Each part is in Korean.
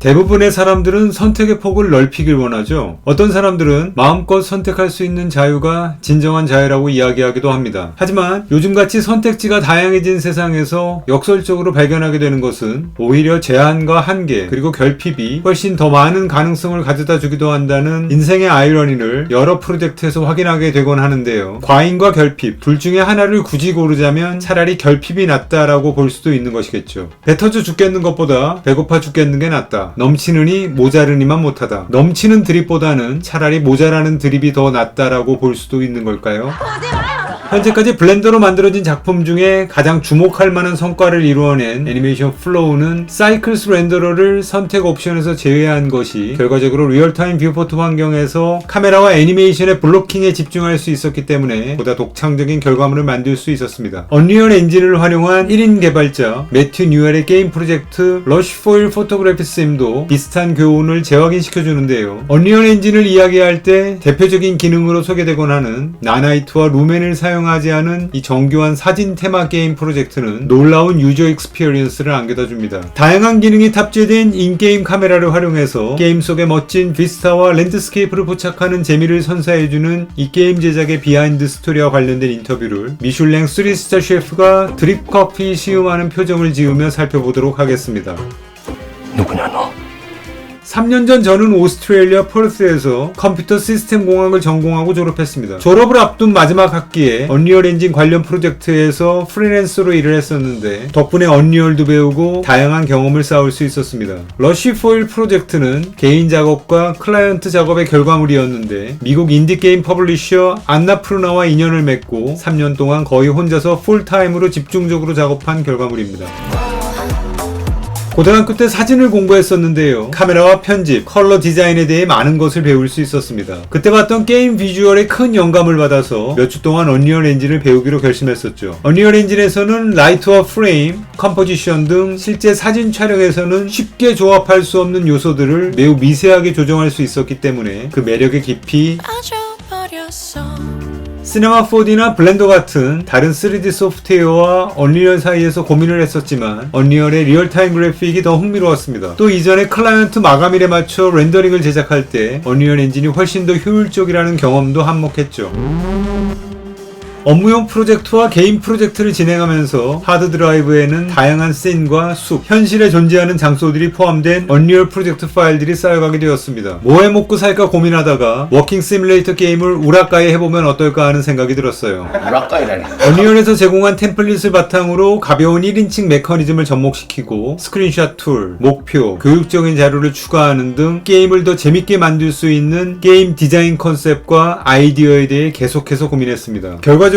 대부분의 사람들은 선택의 폭을 넓히길 원하죠. 어떤 사람들은 마음껏 선택할 수 있는 자유가 진정한 자유라고 이야기하기도 합니다. 하지만 요즘같이 선택지가 다양해진 세상에서 역설적으로 발견하게 되는 것은 오히려 제한과 한계 그리고 결핍이 훨씬 더 많은 가능성을 가져다 주기도 한다는 인생의 아이러니를 여러 프로젝트에서 확인하게 되곤 하는데요. 과잉과 결핍 둘 중에 하나를 굳이 고르자면 차라리 결핍이 낫다라고 볼 수도 있는 것이겠죠. 배 터져 죽겠는 것보다 배고파 죽겠는 게 낫다. 넘치느니 모자르니만 못하다. 넘치는 드립보다는 차라리 모자라는 드립이 더 낫다라고 볼 수도 있는 걸까요? 현재까지 블렌더로 만들어진 작품 중에 가장 주목할 만한 성과를 이루어낸 애니메이션 플로우는 사이클스 렌더러를 선택 옵션에서 제외한 것이 결과적으로 리얼타임 뷰포트 환경에서 카메라와 애니메이션의 블로킹에 집중할 수 있었기 때문에 보다 독창적인 결과물을 만들 수 있었습니다. 언리얼 엔진을 활용한 1인 개발자 매튜 뉴엘의 게임 프로젝트 러쉬 포일 포토그래피 쌤도 비슷한 교훈을 재확인시켜주는데요. 언리얼 엔진을 이야기할 때 대표적인 기능으로 소개되곤 하는 나나이트와 루멘을 사용하지 않은 이 정교한 사진 테마 게임 프로젝트는 놀라운 유저 익스피리언스를 안겨다 줍니다. 다양한 기능이 탑재된 인게임 카메라를 활용해서 게임 속의 멋진 비스타와 랜드스케이프를 포착하는 재미를 선사해주는 이 게임 제작의 비하인드 스토리와 관련된 인터뷰를 미슐랭 3스타 셰프가 드립 커피 시음하는 표정을 지으며 살펴보도록 하겠습니다. 누구냐 너? 3년 전 저는 오스트레일리아 퍼스에서 컴퓨터 시스템 공학을 전공하고 졸업했습니다. 졸업을 앞둔 마지막 학기에 언리얼 엔진 관련 프로젝트에서 프리랜서로 일을 했었는데 덕분에 언리얼도 배우고 다양한 경험을 쌓을 수 있었습니다. 러쉬 포일 프로젝트는 개인 작업과 클라이언트 작업의 결과물이었는데 미국 인디게임 퍼블리셔 안나푸르나와 인연을 맺고 3년 동안 거의 혼자서 풀타임으로 집중적으로 작업한 결과물입니다. 고등학교 때 사진을 공부했었는데요. 카메라와 편집, 컬러 디자인에 대해 많은 것을 배울 수 있었습니다. 그때 봤던 게임 비주얼에 큰 영감을 받아서 몇 주 동안 언리얼 엔진을 배우기로 결심했었죠. 언리얼 엔진에서는 라이트와 프레임, 컴포지션 등 실제 사진 촬영에서는 쉽게 조합할 수 없는 요소들을 매우 미세하게 조정할 수 있었기 때문에 그 매력의 깊이 시네마 4D나 블렌더 같은 다른 3D 소프트웨어와 언리얼 사이에서 고민을 했었지만 언리얼의 리얼타임 그래픽이 더 흥미로웠습니다. 또 이전에 클라이언트 마감일에 맞춰 렌더링을 제작할 때 언리얼 엔진이 훨씬 더 효율적이라는 경험도 한몫했죠. 업무용 프로젝트와 개인 프로젝트를 진행하면서 하드 드라이브에는 다양한 씬과 숲, 현실에 존재하는 장소들이 포함된 언리얼 프로젝트 파일들이 쌓여가게 되었습니다. 뭐 해먹고 살까 고민하다가 워킹 시뮬레이터 게임을 우라카이 해보면 어떨까 하는 생각이 들었어요. 우라카이라니. 언리얼에서 제공한 템플릿을 바탕으로 가벼운 1인칭 메커니즘을 접목시키고 스크린샷 툴, 목표, 교육적인 자료를 추가하는 등 게임을 더 재밌게 만들 수 있는 게임 디자인 컨셉과 아이디어에 대해 계속해서 고민했습니다. 결과적으로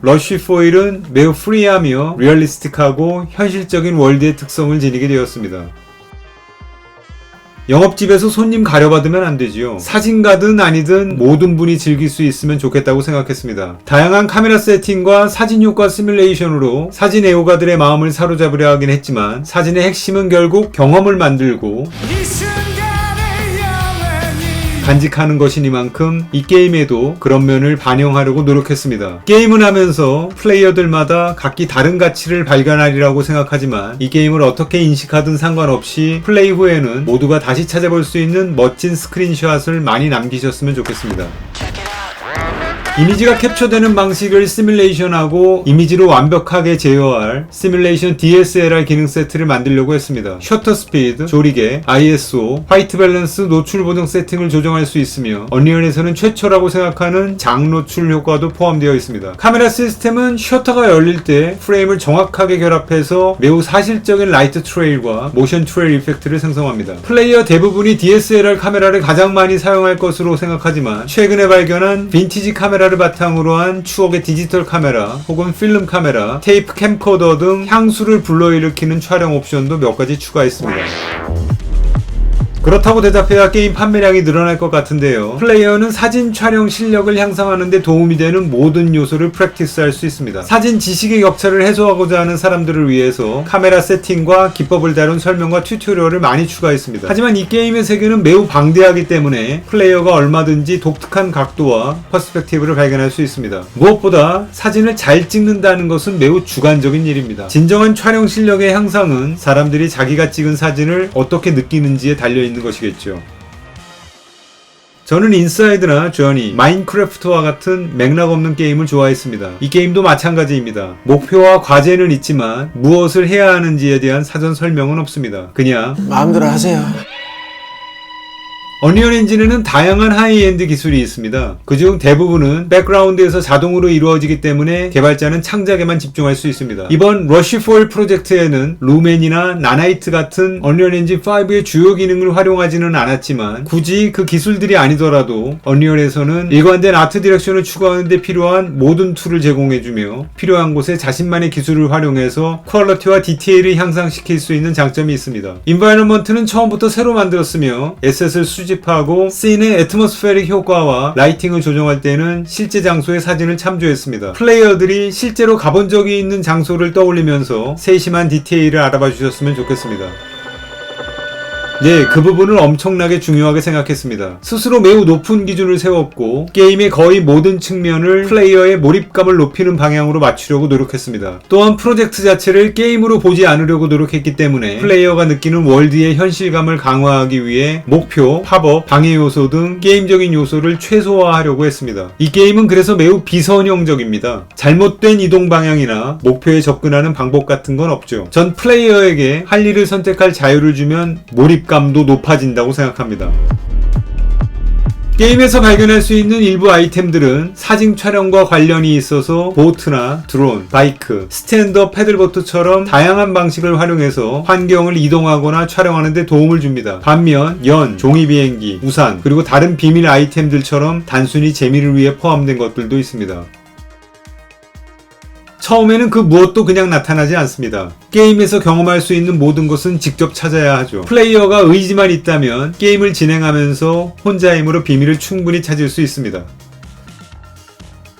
러쉬 포일은 매우 프리하며 리얼리스틱하고 현실적인 월드의 특성을 지니게 되었습니다. 영업집에서 손님 가려받으면 안 되지요. 사진가든 아니든 모든 분이 즐길 수 있으면 좋겠다고 생각했습니다. 다양한 카메라 세팅과 사진 효과 시뮬레이션으로 사진 애호가들의 마음을 사로잡으려 하긴 했지만 사진의 핵심은 결국 경험을 만들고 간직하는 것이니만큼 이 게임에도 그런 면을 반영하려고 노력했습니다. 게임을 하면서 플레이어들마다 각기 다른 가치를 발견하리라고 생각하지만 이 게임을 어떻게 인식하든 상관없이 플레이 후에는 모두가 다시 찾아볼 수 있는 멋진 스크린샷을 많이 남기셨으면 좋겠습니다. 이미지가 캡처되는 방식을 시뮬레이션하고 이미지를 완벽하게 제어할 시뮬레이션 DSLR 기능 세트를 만들려고 했습니다. 셔터 스피드, 조리개, ISO, 화이트 밸런스, 노출 보정 세팅을 조정할 수 있으며 언리얼에서는 최초라고 생각하는 장노출 효과도 포함되어 있습니다. 카메라 시스템은 셔터가 열릴 때 프레임을 정확하게 결합해서 매우 사실적인 라이트 트레일과 모션 트레일 이펙트를 생성합니다. 플레이어 대부분이 DSLR 카메라를 가장 많이 사용할 것으로 생각하지만 최근에 발견한 빈티지 카메라를 바탕으로 한 추억의 디지털 카메라 혹은 필름 카메라, 테이프 캠코더 등 향수를 불러일으키는 촬영 옵션도 몇 가지 추가했습니다. 그렇다고 대답해야 게임 판매량이 늘어날 것 같은데요. 플레이어는 사진 촬영 실력을 향상하는 데 도움이 되는 모든 요소를 프랙티스할 수 있습니다. 사진 지식의 격차를 해소하고자 하는 사람들을 위해서 카메라 세팅과 기법을 다룬 설명과 튜토리얼을 많이 추가했습니다. 하지만 이 게임의 세계는 매우 방대하기 때문에 플레이어가 얼마든지 독특한 각도와 퍼스펙티브를 발견할 수 있습니다. 무엇보다 사진을 잘 찍는다는 것은 매우 주관적인 일입니다. 진정한 촬영 실력의 향상은 사람들이 자기가 찍은 사진을 어떻게 느끼는지에 달려있는 것이겠죠. 저는 인사이드나 조니, 마인크래프트와 같은 맥락 없는 게임을 좋아했습니다. 이 게임도 마찬가지입니다. 목표와 과제는 있지만 무엇을 해야 하는지에 대한 사전 설명은 없습니다. 그냥 마음대로 하세요. 언리얼 엔진에는 다양한 하이엔드 기술이 있습니다. 그중 대부분은 백그라운드에서 자동으로 이루어지기 때문에 개발자는 창작에만 집중할 수 있습니다. 이번 러쉬4일 프로젝트에는 루멘이나 나나이트 같은 언리얼 엔진 5의 주요 기능을 활용하지는 않았지만 굳이 그 기술들이 아니더라도 언리얼에서는 일관된 아트 디렉션을 추구하는 데 필요한 모든 툴을 제공해주며 필요한 곳에 자신만의 기술을 활용해서 퀄리티와 디테일을 향상시킬 수 있는 장점이 있습니다. 인바이러먼트는 처음부터 새로 만들었으며 에셋을 수집하고 씬의 애트모스페릭 효과와 라이팅을 조정할 때는 실제 장소의 사진을 참조했습니다. 플레이어들이 실제로 가본 적이 있는 장소를 떠올리면서 세심한 디테일을 알아봐 주셨으면 좋겠습니다. 네, 그 부분을 엄청나게 중요하게 생각했습니다. 스스로 매우 높은 기준을 세웠고 게임의 거의 모든 측면을 플레이어의 몰입감을 높이는 방향으로 맞추려고 노력했습니다. 또한 프로젝트 자체를 게임으로 보지 않으려고 노력했기 때문에 플레이어가 느끼는 월드의 현실감을 강화하기 위해 목표, 팝업, 방해 요소 등 게임적인 요소를 최소화하려고 했습니다. 이 게임은 그래서 매우 비선형적입니다. 잘못된 이동 방향이나 목표에 접근하는 방법 같은 건 없죠. 전 플레이어에게 할 일을 선택할 자유를 주면 몰입감도 높아진다고 생각합니다. 게임에서 발견할 수 있는 일부 아이템들은 사진 촬영과 관련이 있어서 보트나 드론, 바이크, 스탠드업 패들보트처럼 다양한 방식을 활용해서 환경을 이동하거나 촬영하는 데 도움을 줍니다. 반면 연, 종이비행기, 우산, 그리고 다른 비밀 아이템들처럼 단순히 재미를 위해 포함된 것들도 있습니다. 처음에는 그 무엇도 그냥 나타나지 않습니다. 게임에서 경험할 수 있는 모든 것은 직접 찾아야 하죠. 플레이어가 의지만 있다면 게임을 진행하면서 혼자 힘으로 비밀을 충분히 찾을 수 있습니다.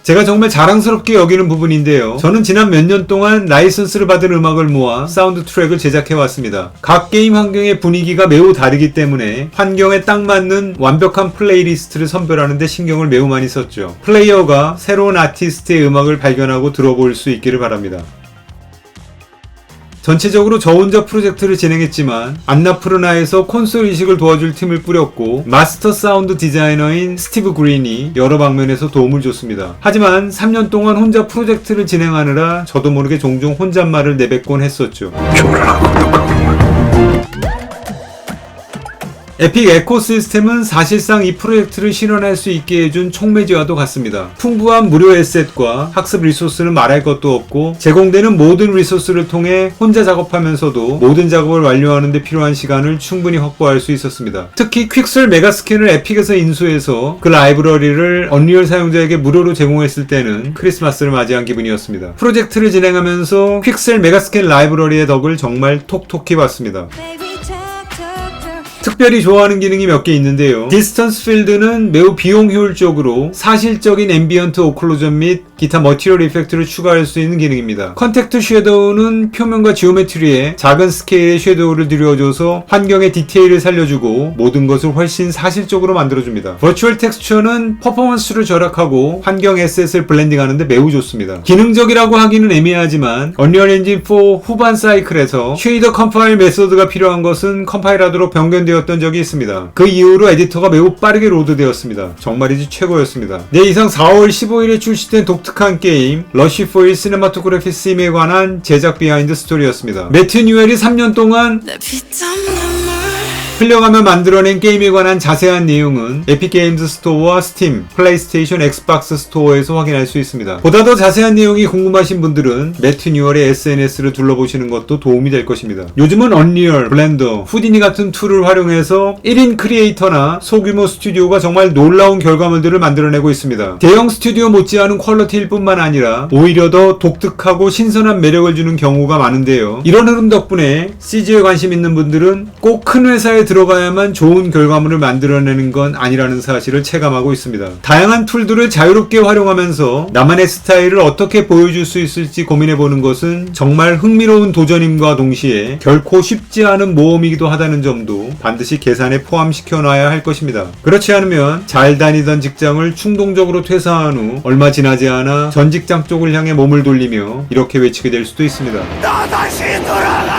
제가 정말 자랑스럽게 여기는 부분인데요. 저는 지난 몇 년 동안 라이선스를 받은 음악을 모아 사운드 트랙을 제작해왔습니다. 각 게임 환경의 분위기가 매우 다르기 때문에 환경에 딱 맞는 완벽한 플레이리스트를 선별하는 데 신경을 매우 많이 썼죠. 플레이어가 새로운 아티스트의 음악을 발견하고 들어볼 수 있기를 바랍니다. 전체적으로 저 혼자 프로젝트를 진행했지만 안나푸르나에서 콘솔 이식을 도와줄 팀을 꾸렸고 마스터 사운드 디자이너인 스티브 그린이 여러 방면에서 도움을 줬습니다. 하지만 3년 동안 혼자 프로젝트를 진행하느라 저도 모르게 종종 혼잣말을 내뱉곤 했었죠. 에픽 에코시스템은 사실상 이 프로젝트를 실현할 수 있게 해준 촉매지와도 같습니다. 풍부한 무료 에셋과 학습 리소스는 말할 것도 없고 제공되는 모든 리소스를 통해 혼자 작업하면서도 모든 작업을 완료하는 데 필요한 시간을 충분히 확보할 수 있었습니다. 특히 퀵셀 메가스캔을 에픽에서 인수해서 그 라이브러리를 언리얼 사용자에게 무료로 제공했을 때는 크리스마스를 맞이한 기분이었습니다. 프로젝트를 진행하면서 퀵셀 메가스캔 라이브러리의 덕을 정말 톡톡히 봤습니다. 특별히 좋아하는 기능이 몇 개 있는데요. 디스턴스 필드는 매우 비용 효율적으로 사실적인 앰비언트 오클루전 및 기타 머티리얼 이펙트를 추가할 수 있는 기능입니다. 컨택트 섀도우는 표면과 지오메트리에 작은 스케일의 섀도우를 들여줘서 환경의 디테일을 살려주고 모든 것을 훨씬 사실적으로 만들어줍니다. 버추얼 텍스처는 퍼포먼스를 절약하고 환경 에셋을 블렌딩하는데 매우 좋습니다. 기능적이라고 하기는 애매하지만 언리얼 엔진 4 후반 사이클에서 쉐이더 컴파일 메소드가 필요한 것은 컴파일하도록 변경되었던 적이 있습니다. 그 이후로 에디터가 매우 빠르게 로드되었습니다. 정말이지 최고였습니다. 네, 이상 4월 15일에 출시된 독특한 게임 러쉬4일 시네마토그래피 심에 관한 제작 비하인드 스토리였습니다. 매튜 뉴엘이 3년 동안 흘려가며 만들어낸 게임에 관한 자세한 내용은 에픽게임즈 스토어와 스팀, 플레이스테이션, 엑스박스 스토어에서 확인할 수 있습니다. 보다 더 자세한 내용이 궁금하신 분들은 매튜 뉴얼의 SNS를 둘러보시는 것도 도움이 될 것입니다. 요즘은 언리얼, 블렌더, 후디니 같은 툴을 활용해서 1인 크리에이터나 소규모 스튜디오가 정말 놀라운 결과물들을 만들어내고 있습니다. 대형 스튜디오 못지않은 퀄리티일 뿐만 아니라 오히려 더 독특하고 신선한 매력을 주는 경우가 많은데요. 이런 흐름 덕분에 CG에 관심 있는 분들은 꼭 큰 회사에 툴에 들어가야만 좋은 결과물을 만들어내는 건 아니라는 사실을 체감하고 있습니다. 다양한 툴들을 자유롭게 활용하면서 나만의 스타일을 어떻게 보여줄 수 있을지 고민해보는 것은 정말 흥미로운 도전임과 동시에 결코 쉽지 않은 모험이기도 하다는 점도 반드시 계산에 포함시켜 놔야 할 것입니다. 그렇지 않으면 잘 다니던 직장을 충동적으로 퇴사한 후 얼마 지나지 않아 전 직장 쪽을 향해 몸을 돌리며 이렇게 외치게 될 수도 있습니다. 나 다시 돌아가!